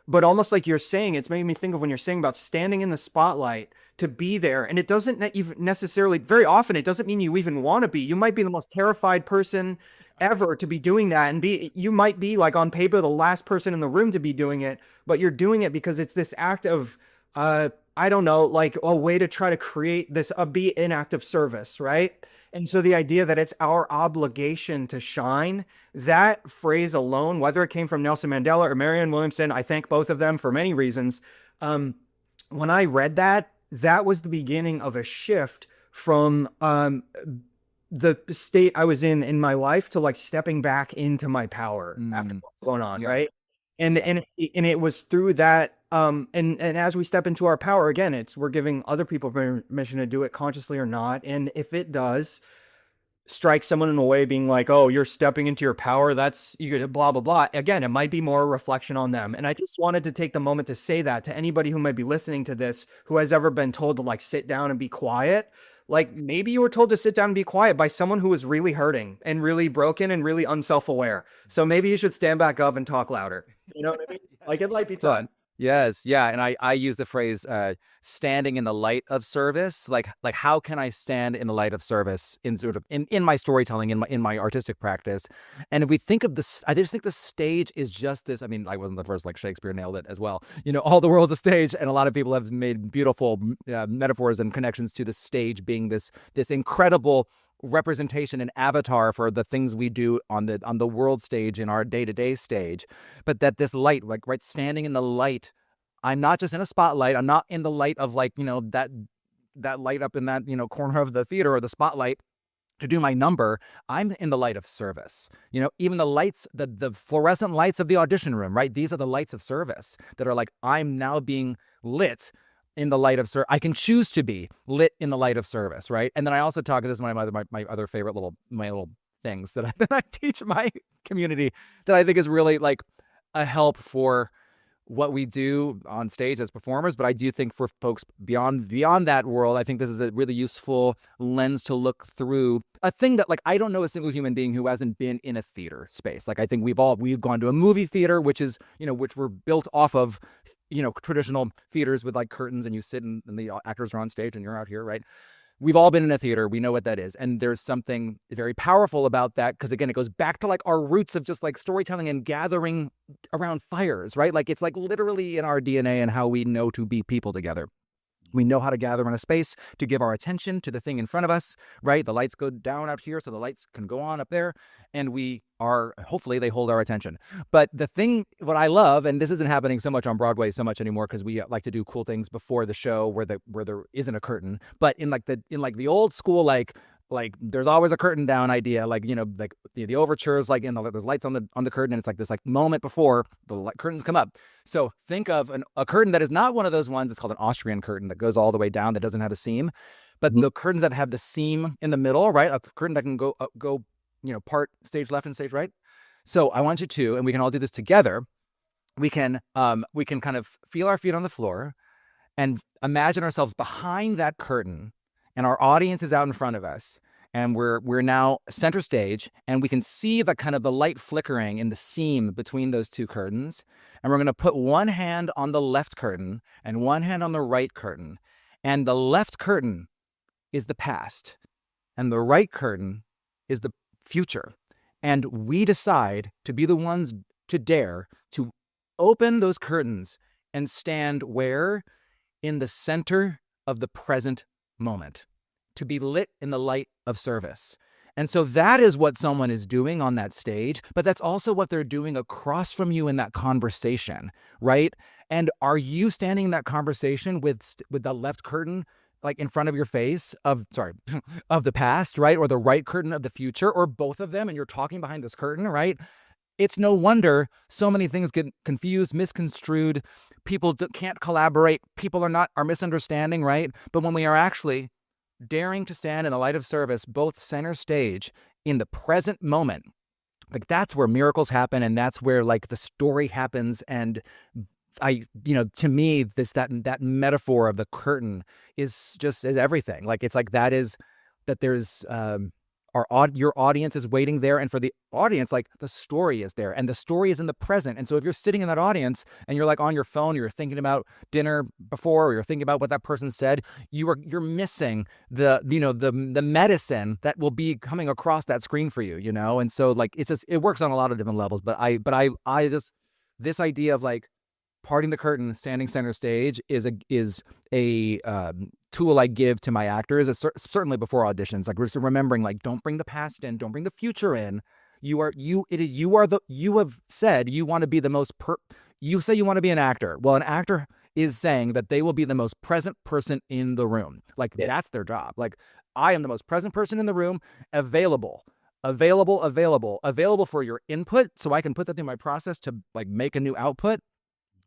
But almost like you're saying, it's made me think of when you're saying about standing in the spotlight to be there. And it doesn't even necessarily, very often, it doesn't mean you even want to be. You might be the most terrified person ever to be doing that. And you might be like on paper the last person in the room to be doing it, but you're doing it because it's this act of, I don't know, like a way to try to create this, be an act of service, right? And so the idea that it's our obligation to shine, that phrase alone, whether it came from Nelson Mandela or Marianne Williamson, I thank both of them for many reasons. Um, when I read that, that was the beginning of a shift from the state I was in my life to like stepping back into my power after what's going on, Yeah. right? And it was through that and as we step into our power again, it's we're giving other people permission to do it consciously or not. And if it does strike someone in a way being like, oh, you're stepping into your power, that's you could blah blah blah. Again, it might be more a reflection on them. And I just wanted to take the moment to say that to anybody who might be listening to this who has ever been told to like sit down and be quiet. Like maybe you were told to sit down and be quiet by someone who was really hurting and really broken and really unself-aware. So maybe you should stand back up and talk louder. You know what I mean? Like it might be time. Fun. Yes, yeah, and I use the phrase standing in the light of service. Like how can I stand in the light of service in sort of in my storytelling, in my artistic practice? And if we think of this, I just think the stage is just this. I mean, I wasn't the first, like Shakespeare nailed it as well. All the world's a stage, and a lot of people have made beautiful metaphors and connections to the stage being this incredible representation and avatar for the things we do on the world stage, in our day-to-day stage, but that this light, like, right, standing in the light I'm not just in a spotlight. I'm not in the light of like, that light up in that, corner of the theater or the spotlight to do my number. I'm in the light of service. Even the lights, the fluorescent lights of the audition room, right? These are the lights of service that are like, I'm now being lit in the light of service. I can choose to be lit in the light of service, right? And then I also talk, this is my other favorite little things that that I teach my community that I think is really like a help for what we do on stage as performers. But I do think for folks beyond that world, I think this is a really useful lens to look through a thing that, like, I don't know a single human being who hasn't been in a theater space. Like, I think we've gone to a movie theater, which is, which were built off of, traditional theaters with like curtains, and you sit and the actors are on stage and you're out here, right? We've all been in a theater. We know what that is. And there's something very powerful about that, because again, it goes back to like our roots of just like storytelling and gathering around fires, right? Like, it's like literally in our DNA and how we know to be people together. We know how to gather in a space to give our attention to the thing in front of us, right? The lights go down out here so the lights can go on up there, and hopefully they hold our attention. But the thing, what I love, and this isn't happening so much on Broadway so much anymore, because we like to do cool things before the show where there isn't a curtain, but in the old school, like there's always a curtain down idea, like, like the overtures, like there's lights on the curtain, and it's like this like moment before the curtains come up. So think of a curtain that is not one of those ones. It's called an Austrian curtain that goes all the way down, that doesn't have a seam, but the curtains that have the seam in the middle, right? A curtain that can go part stage left and stage right. So I want you to, and we can all do this together. We can kind of feel our feet on the floor and imagine ourselves behind that curtain, and our audience is out in front of us, and we're now center stage, and we can see the kind of the light flickering in the seam between those two curtains. And we're going to put one hand on the left curtain and one hand on the right curtain. And the left curtain is the past, and the right curtain is the future. And we decide to be the ones to dare to open those curtains and stand where? In the center of the present moment, to be lit in the light of service. And so that is what someone is doing on that stage, but that's also what they're doing across from you in that conversation, right? And are you standing in that conversation with the left curtain like in front of your face of the past, right? Or the right curtain of the future, or both of them, and you're talking behind this curtain, right? It's no wonder so many things get confused, misconstrued. People can't collaborate. People are misunderstanding, right? But when we are actually daring to stand in the light of service, both center stage in the present moment, like that's where miracles happen, and that's where like the story happens. And to me, that metaphor of the curtain is everything. Like, it's like there's your audience is waiting there, and for the audience, like the story is there, and the story is in the present. And so if you're sitting in that audience and you're like on your phone, you're thinking about dinner before, or you're thinking about what that person said, you're missing the medicine that will be coming across that screen for you, And so like it works on a lot of different levels. But I just, this idea of like parting the curtain, standing center stage is a tool I give to my actors, certainly before auditions. Like, we're remembering, like, don't bring the past in, don't bring the future in. You have said you want to be the most you say you want to be an actor. Well, an actor is saying that they will be the most present person in the room. Like, that's their job. Like, I am the most present person in the room, available for your input, so I can put that through my process to like make a new output,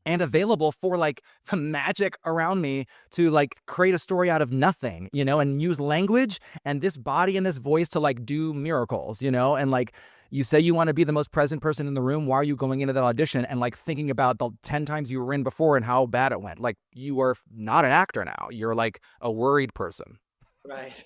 and available for like the magic around me to like create a story out of nothing, and use language and this body and this voice to like do miracles, and like, you say you want to be the most present person in the room. Why are you going into that audition and like thinking about the 10 times you were in before and how bad it went? Like, you are not an actor now. You're like a worried person. Right.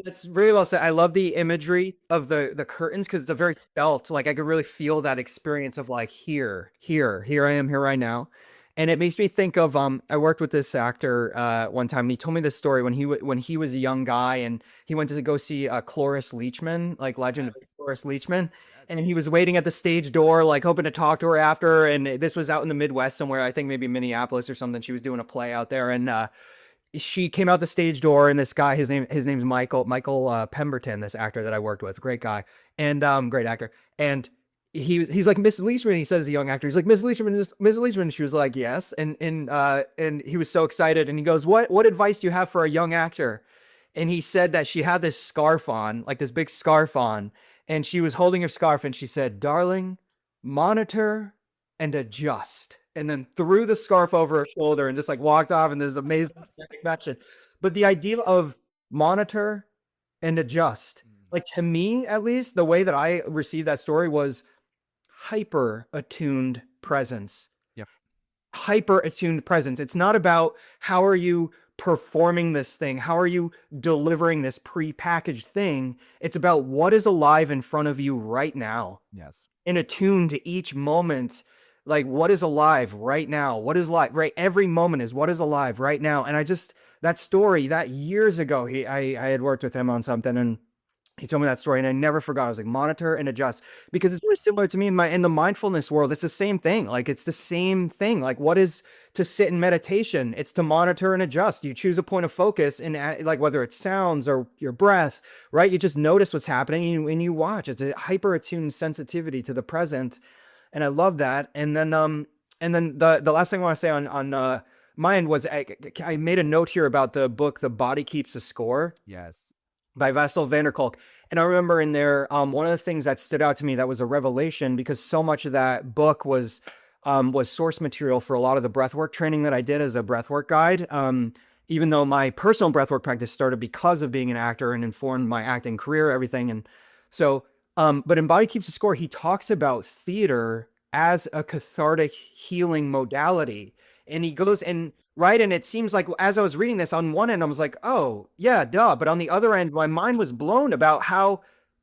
That's really well said. I love the imagery of the curtains, because it's a very felt, like I could really feel that experience of like here I am here right now. And it makes me think of I worked with this actor one time, and he told me this story when he was a young guy, and he went to go see Cloris Leachman, like Legend of Cloris Leachman, and he was waiting at the stage door, like hoping to talk to her after. And this was out in the Midwest somewhere, I think maybe Minneapolis or something. She was doing a play out there, and she came out the stage door, and this guy, his name's Michael Pemberton, this actor that I worked with, great guy, and great actor. And he's like, Miss Leishman. He says, a young actor. He's like, Miss Leishman, Miss Leishman. She was like, yes. And he was so excited. And he goes, what advice do you have for a young actor? And he said that she had this scarf on, like this big scarf on, and she was holding her scarf, and she said, darling, monitor and adjust. And then threw the scarf over her shoulder and just like walked off. And this amazing action. But the idea of monitor and adjust, like to me at least, the way that I received that story was hyper attuned presence. Yep. Hyper attuned presence. It's not about how are you performing this thing? How are you delivering this pre-packaged thing? It's about what is alive in front of you right now, Yes. and attuned to each moment. Like what is alive right now? What is live, right? Every moment is what is alive right now. And that story that years ago, I had worked with him on something, and he told me that story, and I never forgot. I was like, monitor and adjust, because it's very similar to me in the mindfulness world. It's the same thing. Like it's the same thing. Like what is to sit in meditation? It's to monitor and adjust. You choose a point of focus, and like whether it's sounds or your breath, right? You just notice what's happening, and you watch. It's a hyper attuned sensitivity to the present, and I love that. And then the last thing I want to say on my end was I made a note here about the book The Body Keeps the Score Yes. by Vassal Vanderkolk. And I remember in there, one of the things that stood out to me that was a revelation, because so much of that book was source material for a lot of the breathwork training that I did as a breathwork guide. Even though my personal breathwork practice started because of being an actor and informed my acting career, everything. And so, but in Body Keeps the Score, he talks about theater as a cathartic healing modality. And he goes and right. And it seems like as I was reading this, on one end, I was like, oh, yeah, duh. But on the other end, my mind was blown about how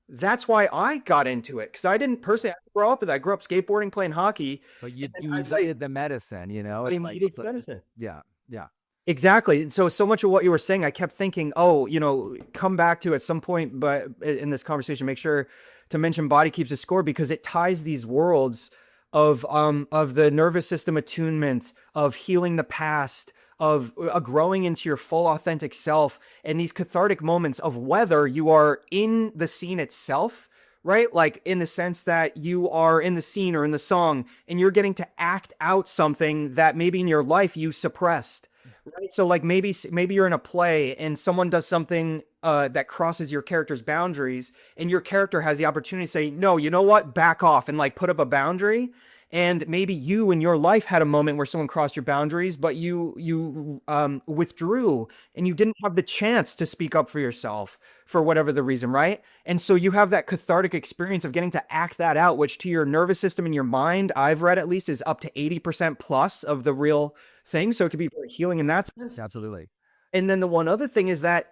that's why I got into it. Because I didn't personally grow up with that. I grew up skateboarding, playing hockey. But you And I needed the medicine, you know? I It's like, needed medicine. yeah, yeah. Exactly. And so much of what you were saying, I kept thinking, oh, come back to at some point, but in this conversation, make sure to mention Body Keeps the Score, because it ties these worlds of the nervous system attunement, of healing the past, of growing into your full authentic self, and these cathartic moments of whether you are in the scene itself, right? Like in the sense that you are in the scene or in the song, and you're getting to act out something that maybe in your life you suppressed. Right. So like maybe you're in a play and someone does something that crosses your character's boundaries, and your character has the opportunity to say, no, you know what, back off, and like put up a boundary. And maybe you in your life had a moment where someone crossed your boundaries, but you withdrew, and you didn't have the chance to speak up for yourself for whatever the reason, right? And so you have that cathartic experience of getting to act that out, which to your nervous system and your mind, I've read at least, is up to 80% plus of the real thing. So it could be very healing in that sense. Absolutely. And then the one other thing is that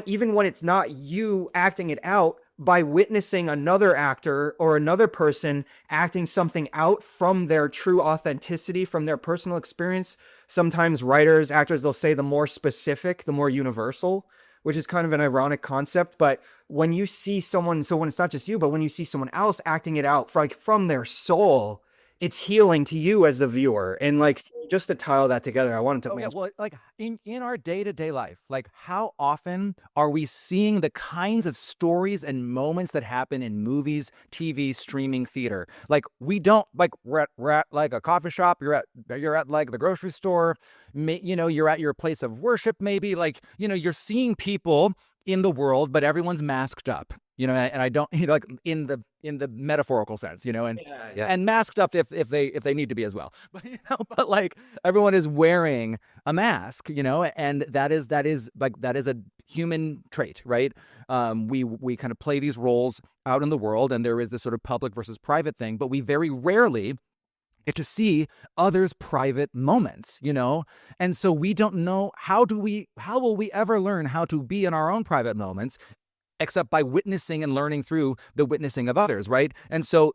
even when it's not you acting it out, by witnessing another actor or another person acting something out from their true authenticity, from their personal experience, sometimes writers, actors, they'll say the more specific, the more universal, which is kind of an ironic concept. But when you see someone, so when it's not just you, but when you see someone else acting it out from their soul, it's healing to you as the viewer. And like, just to tie all that together, I wanted to Oh yeah, mention. well, like in our day-to-day life, like how often are we seeing the kinds of stories and moments that happen in movies, TV, streaming, theater? Like we don't like we're at like a coffee shop, you're at like the grocery store, you're at your place of worship, maybe like you're seeing people in the world, but everyone's masked up. And I don't like in the metaphorical sense, and Yeah. and masked up if they need to be as well. But like everyone is wearing a mask, and that is a human trait, right? We kind of play these roles out in the world, and there is this sort of public versus private thing, but we very rarely get to see others' private moments, and so we don't know how will we ever learn how to be in our own private moments except by witnessing and learning through the witnessing of others, right? And so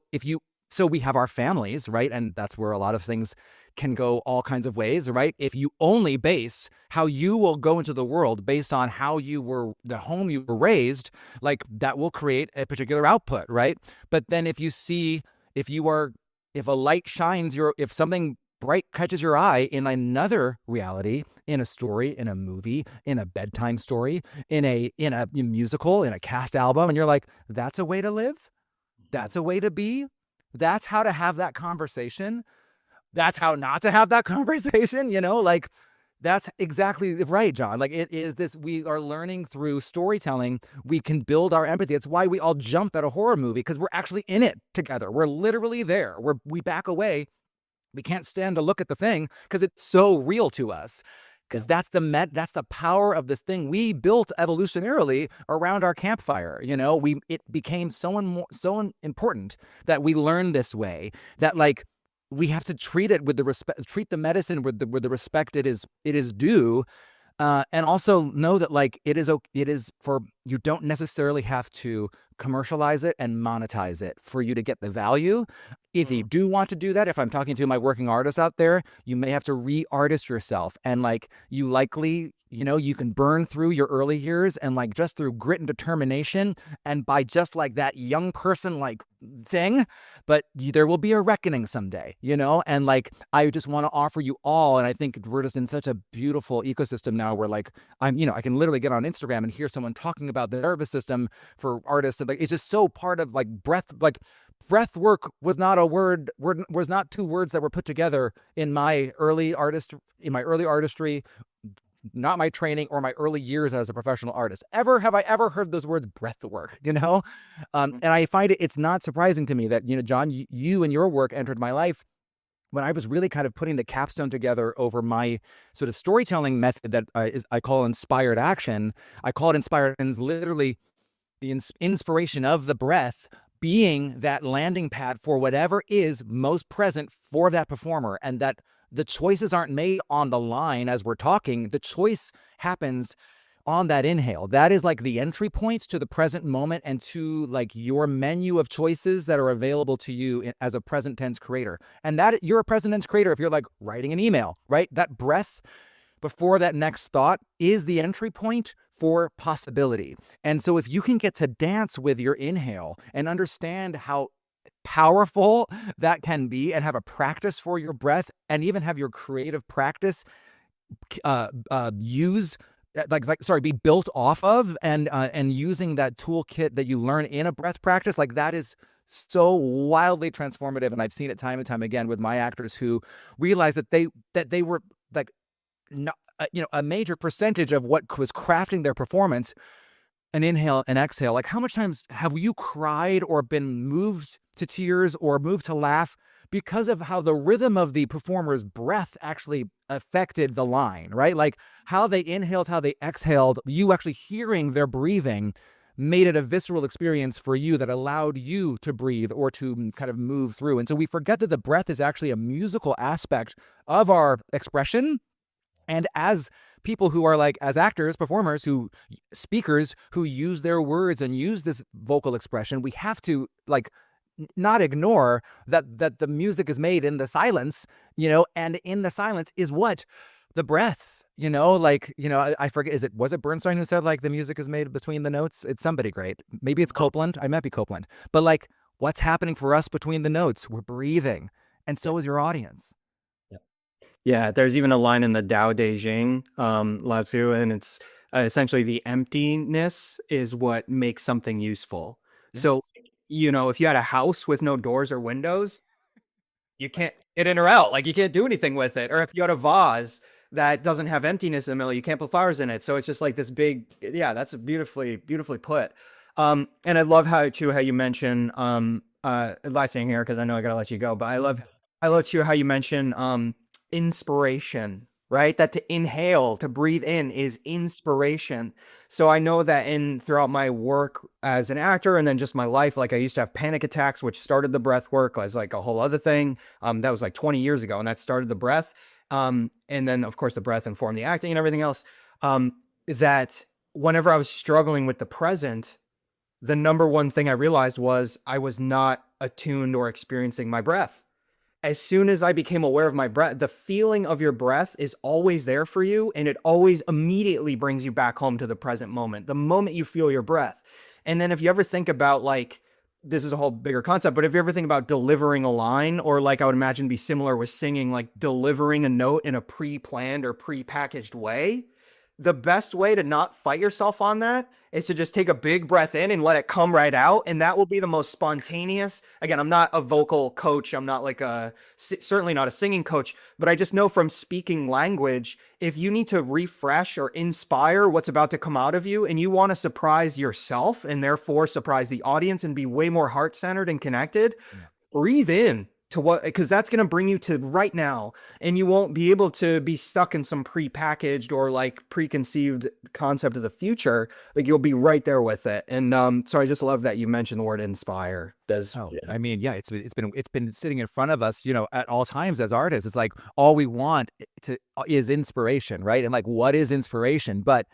we have our families, right? And that's where a lot of things can go all kinds of ways, right? If you only base how you will go into the world based on how the home you were raised, like that will create a particular output, right? But then if a light shines if something bright catches your eye in another reality, in a story, in a movie, in a bedtime story, in a musical, in a cast album, and you're like, that's a way to live? That's a way to be? That's how to have that conversation. That's how not to have that conversation, like that's exactly right, John. Like it is this, we are learning through storytelling. We can build our empathy. It's why we all jump at a horror movie, because we're actually in it together. We're literally there. We back away. We can't stand to look at the thing because it's so real to us. Because that's the power of this thing we built evolutionarily around our campfire. It became so important that we learned this way, that like we have to treat it with the respect, treat the medicine with the respect it is due. And also know that like it is for, you don't necessarily have to commercialize it and monetize it for you to get the value. If you do want to do that, if I'm talking to my working artists out there, you may have to re-artist yourself. And like you likely, you can burn through your early years, and like just through grit and determination, and by just like that young person like thing, but there will be a reckoning someday, and like I just want to offer you all, and I think we're just in such a beautiful ecosystem now where like I can literally get on Instagram and hear someone talking about the nervous system for artists, and like it's just so part of like breath work was not was not two words that were put together in my early artistry, not my training or my early years as a professional artist. Have I ever heard those words breath work, And I find it's not surprising to me that, John, you and your work entered my life when I was really kind of putting the capstone together over my sort of storytelling method that I call inspired action. I call it inspired, and it's literally the inspiration of the breath being that landing pad for whatever is most present for that performer, and that the choices aren't made on the line as we're talking. The choice happens on that inhale. That is like the entry points to the present moment and to like your menu of choices that are available to you as a present tense creator. And that you're a present tense creator if you're like writing an email, right? That breath before that next thought is the entry point for possibility. And so if you can get to dance with your inhale and understand how powerful that can be, and have a practice for your breath, and even have your creative practice be built off of, and using that toolkit that you learn in a breath practice, like that is so wildly transformative. And I've seen it time and time again with my actors who realize that they were like, not, a major percentage of what was crafting their performance, an inhale and exhale. Like how much times have you cried or been moved to tears or moved to laugh because of how the rhythm of the performer's breath actually affected the line, right? Like how they inhaled, how they exhaled, you actually hearing their breathing made it a visceral experience for you that allowed you to breathe or to kind of move through. And so we forget that the breath is actually a musical aspect of our expression. And as people who are like, as actors, performers, speakers who use their words and use this vocal expression, we have to like not ignore that the music is made in the silence, and in the silence is what? The breath, I forget, was it Bernstein who said like the music is made between the notes? It's somebody great. Maybe it's Copeland. I might be Copeland. But like what's happening for us between the notes? We're breathing. And so is your audience. Yeah, there's even a line in the Tao Te Ching, Lao Tzu, and it's essentially the emptiness is what makes something useful. Yes. So, if you had a house with no doors or windows, you can't get in or out. Like you can't do anything with it. Or if you had a vase that doesn't have emptiness in the middle, you can't put flowers in it. So it's just like this big, yeah, that's beautifully put. And I love how you mention, last thing here, cause I know I gotta let you go, but I love too how you mention, inspiration, right? That to inhale, to breathe in is inspiration. So I know that throughout my work as an actor and then just my life, like I used to have panic attacks, which started the breath work as like a whole other thing. That was like 20 years ago, and that started the breath. And then of course the breath informed the acting and everything else. That whenever I was struggling with the present, the number one thing I realized was I was not attuned or experiencing my breath. As soon as I became aware of my breath, the feeling of your breath is always there for you, and it always immediately brings you back home to the present moment, the moment you feel your breath. And then if you ever think about, like, this is a whole bigger concept, but if you ever think about delivering a line, or like I would imagine be similar with singing, like delivering a note in a pre-planned or pre-packaged way, the best way to not fight yourself on that is to just take a big breath in and let it come right out. And that will be the most spontaneous. Again, I'm not a vocal coach. I'm not like certainly not a singing coach, but I just know from speaking language, if you need to refresh or inspire what's about to come out of you and you want to surprise yourself and therefore surprise the audience and be way more heart-centered and connected, breathe in to what, because that's going to bring you to right now, and you won't be able to be stuck in some prepackaged or like preconceived concept of the future. Like you'll be right there with it. And so I just love that you mentioned the word inspire. I mean, yeah, it's been sitting in front of us, at all times as artists. It's like all we want is inspiration, right? And like, what is inspiration? But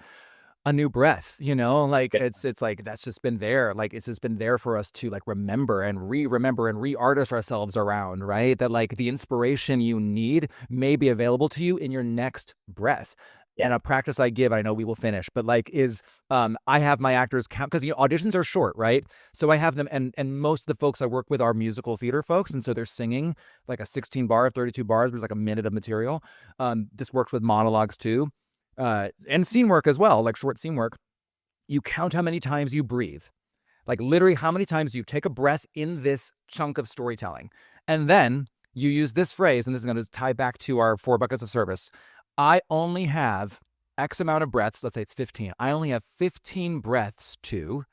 a new breath, like it's like that's just been there. Like it's just been there for us to like remember and remember and re-artist ourselves around, right? That like the inspiration you need may be available to you in your next breath. Yeah. And a practice I give, I know we will finish, but like I have my actors count, because auditions are short, right? So I have them, and most of the folks I work with are musical theater folks, and so they're singing like a 16 bar, 32 bars, which is like a minute of material. This works with monologues too. And scene work as well, like short scene work. You count how many times you breathe, like literally how many times you take a breath in this chunk of storytelling. And then you use this phrase, and this is going to tie back to our 4 buckets of service. I only have X amount of breaths. Let's say it's 15. I only have 15 breaths to,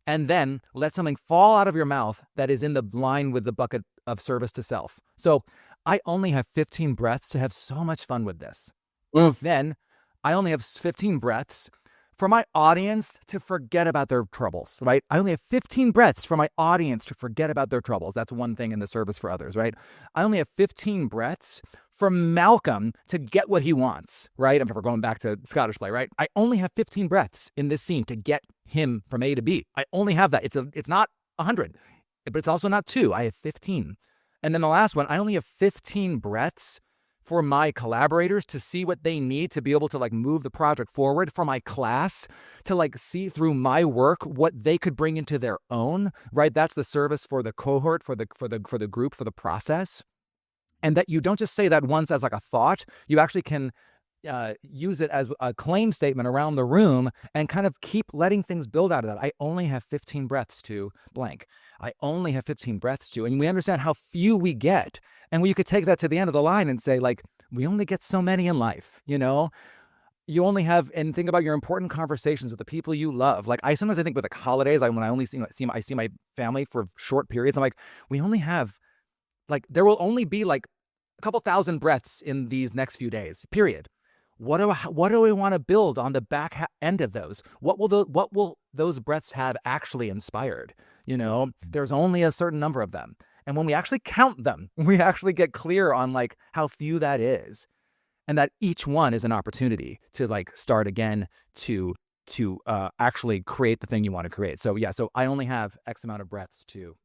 and then let something fall out of your mouth that is in the line with the bucket of service to self. So I only have 15 breaths to have so much fun with this. Then I only have 15 breaths for my audience to forget about their troubles, right? I only have 15 breaths for my audience to forget about their troubles. That's one thing in the service for others, right? I only have 15 breaths for Malcolm to get what he wants, right? I'm going back to Scottish play, right? I only have 15 breaths in this scene to get him from A to B. I only have that. It's not 100, but it's also not 2. I have 15. And then the last one, I only have 15 breaths for my collaborators to see what they need to be able to like move the project forward, for my class to like see through my work what they could bring into their own, right? That's the service for the cohort, for the group, for the process. And that you don't just say that once as like a thought, you actually can use it as a claim statement around the room and kind of keep letting things build out of that. I only have 15 breaths to blank. I only have 15 breaths to, and we understand how few we get. And you could take that to the end of the line and say, like, we only get so many in life, You only have, and think about your important conversations with the people you love. Like I think with like holidays, when I only see my family for short periods, I'm like, we only have, like, there will only be like a couple thousand breaths in these next few days, period. What do we want to build on the back end of those? What will those breaths have actually inspired? There's only a certain number of them. And when we actually count them, we actually get clear on like how few that is, and that each one is an opportunity to like start again, to actually create the thing you want to create. So yeah, so I only have X amount of breaths to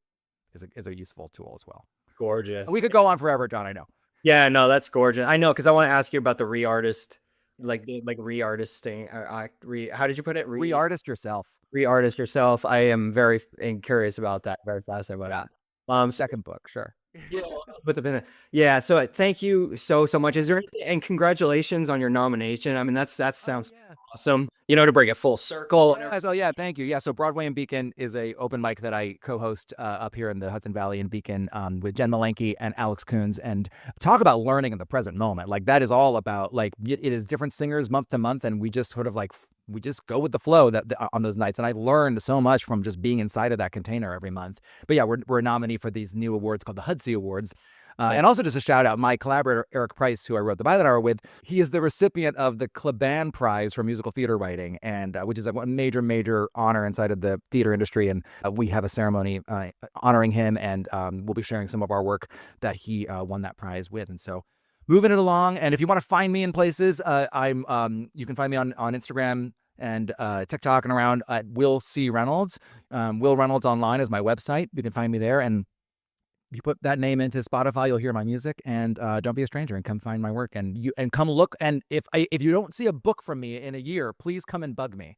is a useful tool as well. Gorgeous. We could go on forever, John, I know. Yeah, no, that's gorgeous. I know, because I want to ask you about the re-artist, like re-artisting. How did you put it? Re-artist yourself. Re-artist yourself. I am very curious about that. Very fascinated about that. Second book, sure. Put the pin in. Yeah. So thank you so much. Is there anything, and congratulations on your nomination. I mean, that sounds awesome. To bring it full circle. Yeah, thank you. Yeah, so Broadway and Beacon is a open mic that I co-host up here in the Hudson Valley in Beacon with Jen Malenke and Alex Coons, and talk about learning in the present moment. Like that is all about, like, it is different singers month to month, and we just sort of like we just go with the flow on those nights. And I've learned so much from just being inside of that container every month. But yeah, we're a nominee for these new awards called the Hudsey Awards. And also just a shout out, my collaborator, Eric Price, who I wrote The Pilot Hour with, he is the recipient of the Kleban Prize for Musical Theater Writing, and which is a major, major honor inside of the theater industry. And we have a ceremony honoring him, and we'll be sharing some of our work that he won that prize with. And so moving it along. And if you want to find me in places, you can find me on Instagram and TikTok and around at Will C. Reynolds. Will Reynolds Online is my website. You can find me there. And you put that name into Spotify, you'll hear my music, and don't be a stranger and come find my work and come look. And if you don't see a book from me in a year, please come and bug me.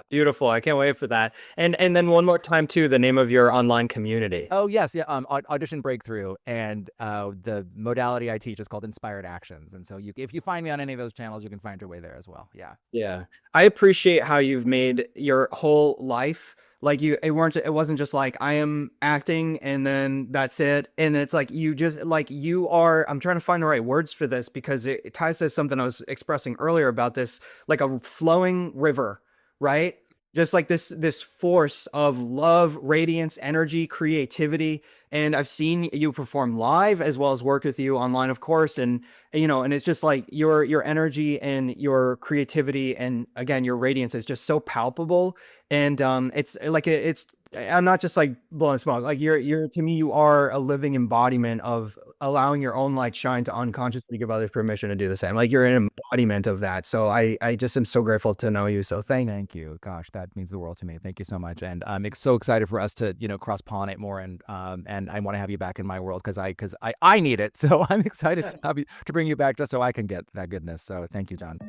Beautiful. I can't wait for that. And then one more time too, the name of your online community. Oh yes, yeah. Audition Breakthrough, and the modality I teach is called Inspired Actions. And so if you find me on any of those channels, you can find your way there as well. Yeah. Yeah. I appreciate how you've made your whole life like it wasn't just like I am acting and then that's it. And it's like you just like you are I'm trying to find the right words for this because it ties to something I was expressing earlier about this like a flowing river, right? Just like this force of love, radiance, energy, creativity. And I've seen you perform live as well as work with you online, of course. And it's just like your energy and your creativity and again your radiance is just so palpable. And it's like it's I'm not just like blowing smoke. Like you're to me you are a living embodiment of allowing your own light shine to unconsciously give others permission to do the same. Like you're an embodiment of that. So I just am so grateful to know you. So Thank you. Gosh, that means the world to me. Thank you so much. And I'm so excited for us to, cross pollinate more. And I want to have you back in my world because I need it. So I'm excited to bring you back just so I can get that goodness. So thank you, Jon.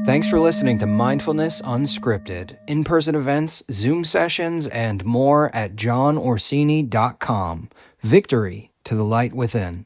thanks for listening to Mindfulness Unscripted, in-person events, Zoom sessions, and more at jonorsini.com. Victory to the light within.